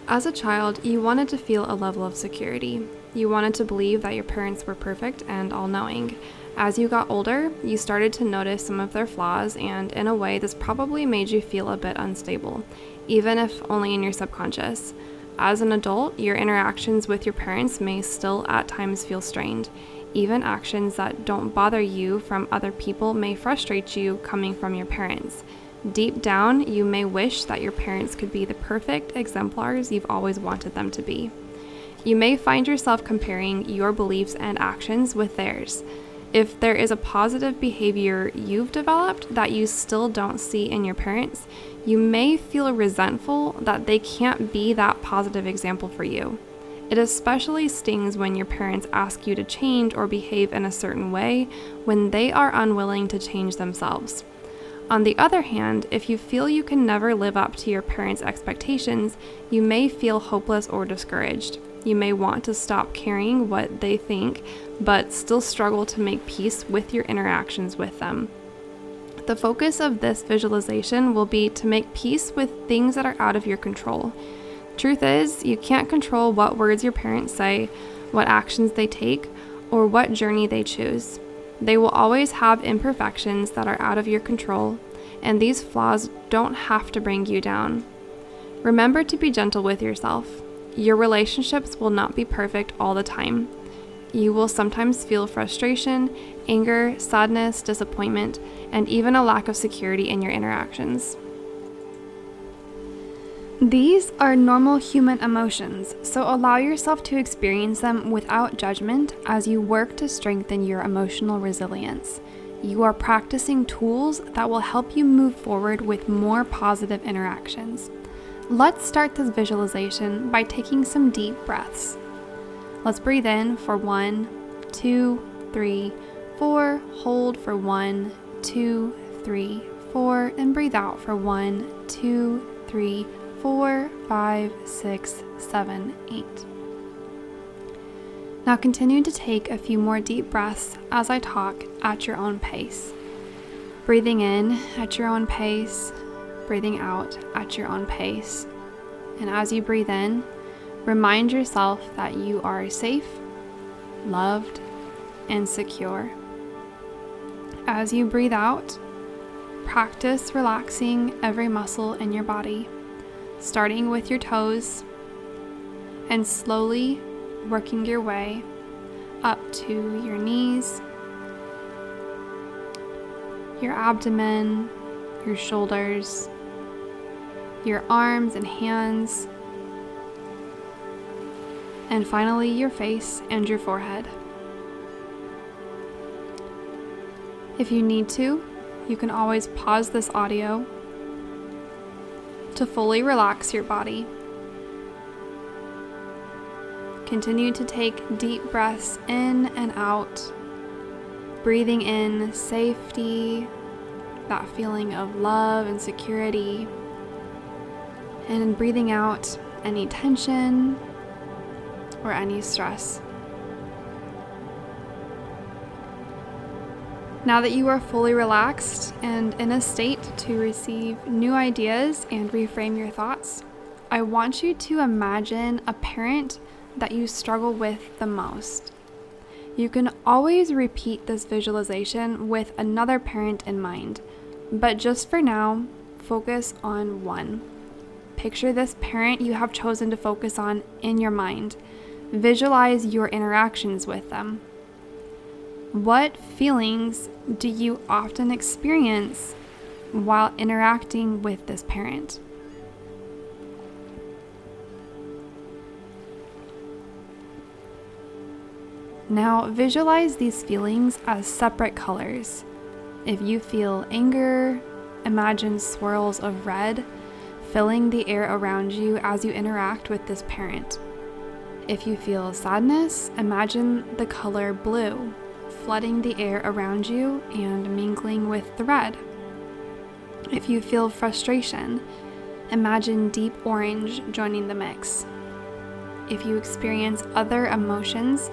As a child, you wanted to feel a level of security. You wanted to believe that your parents were perfect and all-knowing. As you got older, you started to notice some of their flaws, and in a way, this probably made you feel a bit unstable, even if only in your subconscious. As an adult, your interactions with your parents may still at times feel strained. Even actions that don't bother you from other people may frustrate you coming from your parents. Deep down, you may wish that your parents could be the perfect exemplars you've always wanted them to be. You may find yourself comparing your beliefs and actions with theirs. If there is a positive behavior you've developed that you still don't see in your parents, you may feel resentful that they can't be that positive example for you. It especially stings when your parents ask you to change or behave in a certain way when they are unwilling to change themselves. On the other hand, if you feel you can never live up to your parents' expectations, you may feel hopeless or discouraged. You may want to stop caring what they think, but still struggle to make peace with your interactions with them. The focus of this visualization will be to make peace with things that are out of your control. Truth is, you can't control what words your parents say, what actions they take, or what journey they choose. They will always have imperfections that are out of your control, and these flaws don't have to bring you down. Remember to be gentle with yourself. Your relationships will not be perfect all the time. You will sometimes feel frustration, anger, sadness, disappointment, and even a lack of security in your interactions. These are normal human emotions, so allow yourself to experience them without judgment as you work to strengthen your emotional resilience. You are practicing tools that will help you move forward with more positive interactions. Let's start this visualization by taking some deep breaths. Let's breathe in for 1, 2, 3, 4. Hold for 1, 2, 3, 4. And breathe out for 1, 2, 3, 4, 5, 6, 7, 8. Now continue to take a few more deep breaths as I talk at your own pace. Breathing in at your own pace, breathing out at your own pace. And as you breathe in, remind yourself that you are safe, loved, and secure. As you breathe out, practice relaxing every muscle in your body, starting with your toes and slowly working your way up to your knees, your abdomen, your shoulders, your arms and hands, and finally your face and your forehead. If you need to, you can always pause this audio to fully relax your body. Continue to take deep breaths in and out, breathing in safety, that feeling of love and security, and breathing out any tension or any stress. Now that you are fully relaxed and in a state to receive new ideas and reframe your thoughts, I want you to imagine a parent that you struggle with the most. You can always repeat this visualization with another parent in mind, but just for now, focus on one. Picture this parent you have chosen to focus on in your mind. Visualize your interactions with them. What feelings do you often experience while interacting with this parent? Now visualize these feelings as separate colors. If you feel anger, imagine swirls of red filling the air around you as you interact with this parent. If you feel sadness, imagine the color blue flooding the air around you and mingling with the red. If you feel frustration, imagine deep orange joining the mix. If you experience other emotions,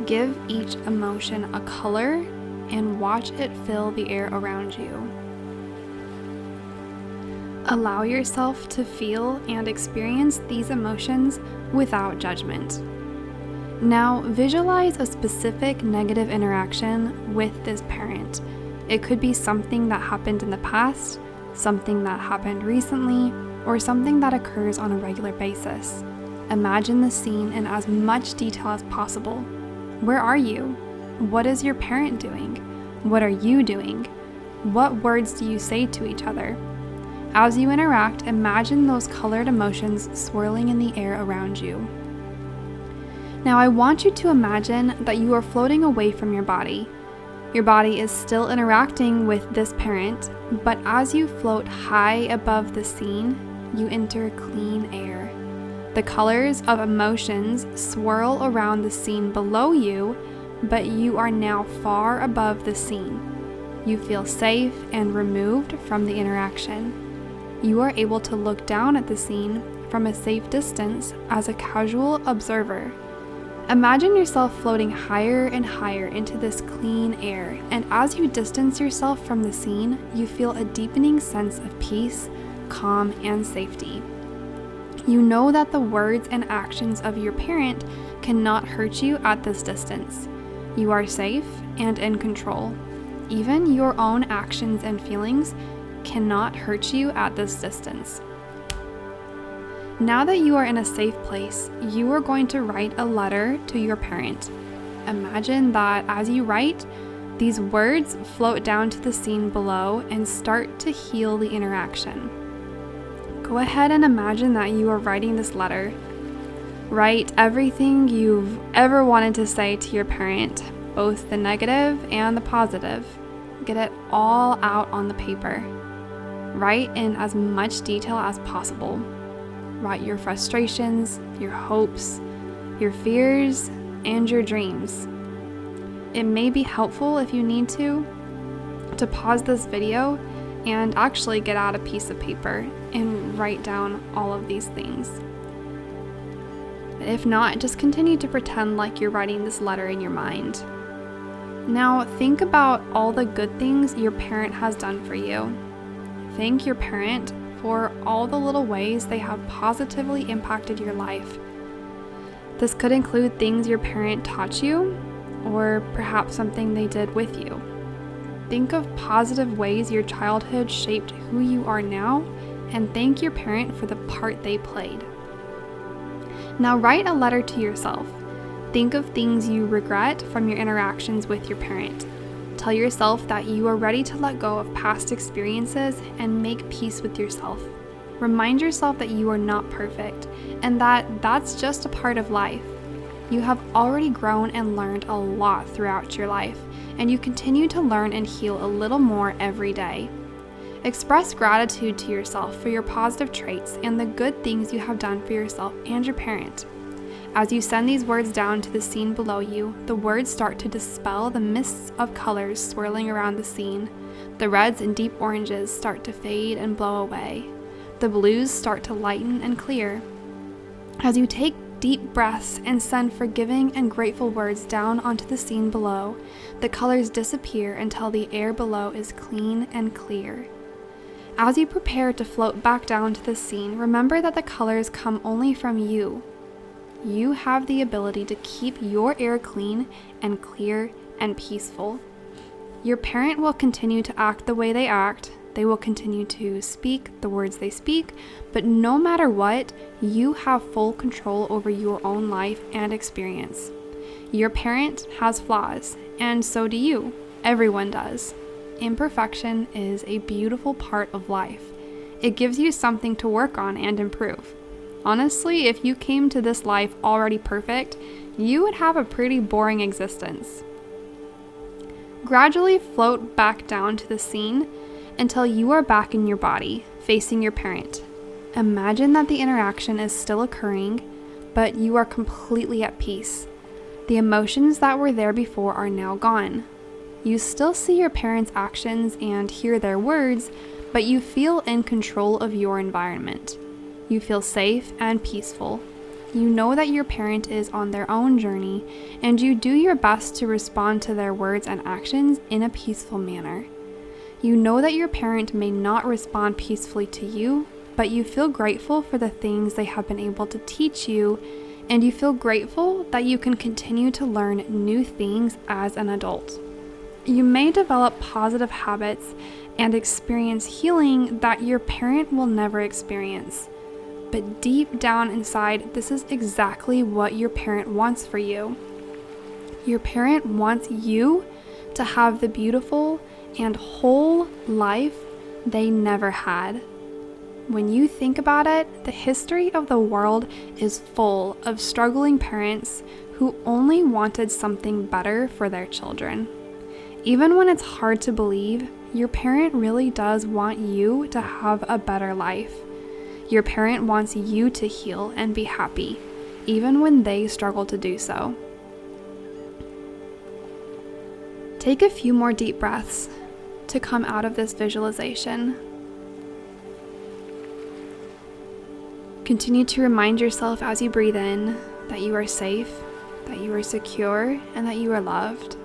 give each emotion a color and watch it fill the air around you. Allow yourself to feel and experience these emotions without judgment. Now, visualize a specific negative interaction with this parent. It could be something that happened in the past, something that happened recently, or something that occurs on a regular basis. Imagine the scene in as much detail as possible. Where are you? What is your parent doing? What are you doing? What words do you say to each other? As you interact, imagine those colored emotions swirling in the air around you. Now, I want you to imagine that you are floating away from your body. Your body is still interacting with this parent, but as you float high above the scene, you enter clean air. The colors of emotions swirl around the scene below you, but you are now far above the scene. You feel safe and removed from the interaction. You are able to look down at the scene from a safe distance as a casual observer. Imagine yourself floating higher and higher into this clean air, and as you distance yourself from the scene, you feel a deepening sense of peace, calm, and safety. You know that the words and actions of your parent cannot hurt you at this distance. You are safe and in control. Even your own actions and feelings cannot hurt you at this distance. Now that you are in a safe place, you are going to write a letter to your parent. Imagine that as you write, these words float down to the scene below and start to heal the interaction. Go ahead and imagine that you are writing this letter. Write everything you've ever wanted to say to your parent, both the negative and the positive. Get it all out on the paper. Write in as much detail as possible. Write your frustrations, your hopes, your fears, and your dreams. It may be helpful if you need to pause this video and actually get out a piece of paper and write down all of these things. If not, just continue to pretend like you're writing this letter in your mind. Now, think about all the good things your parent has done for you. Thank your parent for all the little ways they have positively impacted your life. This could include things your parent taught you, or perhaps something they did with you. Think of positive ways your childhood shaped who you are now, and thank your parent for the part they played. Now write a letter to yourself. Think of things you regret from your interactions with your parent. Tell yourself that you are ready to let go of past experiences and make peace with yourself. Remind yourself that you are not perfect and that that's just a part of life. You have already grown and learned a lot throughout your life, and you continue to learn and heal a little more every day. Express gratitude to yourself for your positive traits and the good things you have done for yourself and your parent. As you send these words down to the scene below you, the words start to dispel the mists of colors swirling around the scene. The reds and deep oranges start to fade and blow away. The blues start to lighten and clear. As you take deep breaths and send forgiving and grateful words down onto the scene below, the colors disappear until the air below is clean and clear. As you prepare to float back down to the scene, remember that the colors come only from you. You have the ability to keep your air clean and clear and peaceful. Your parent will continue to act the way they act. They will continue to speak the words they speak, but no matter what, you have full control over your own life and experience. Your parent has flaws, and so do you. Everyone does. Imperfection is a beautiful part of life. It gives you something to work on and improve. Honestly, if you came to this life already perfect, you would have a pretty boring existence. Gradually float back down to the scene until you are back in your body, facing your parent. Imagine that the interaction is still occurring, but you are completely at peace. The emotions that were there before are now gone. You still see your parents' actions and hear their words, but you feel in control of your environment. You feel safe and peaceful. You know that your parent is on their own journey, and you do your best to respond to their words and actions in a peaceful manner. You know that your parent may not respond peacefully to you, but you feel grateful for the things they have been able to teach you, and you feel grateful that you can continue to learn new things as an adult. You may develop positive habits and experience healing that your parent will never experience. But deep down inside, this is exactly what your parent wants for you. Your parent wants you to have the beautiful and whole life they never had. When you think about it, the history of the world is full of struggling parents who only wanted something better for their children. Even when it's hard to believe, your parent really does want you to have a better life. Your parent wants you to heal and be happy, even when they struggle to do so. Take a few more deep breaths to come out of this visualization. Continue to remind yourself as you breathe in that you are safe, that you are secure, and that you are loved.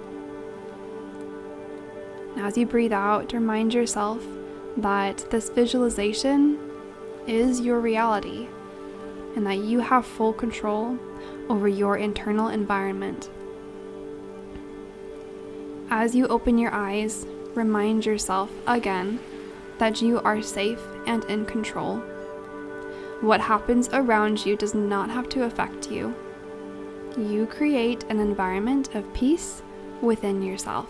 And as you breathe out, remind yourself that this visualization is your reality and that you have full control over your internal environment. As you open your eyes, remind yourself again that you are safe and in control. What happens around you does not have to affect you. You create an environment of peace within yourself.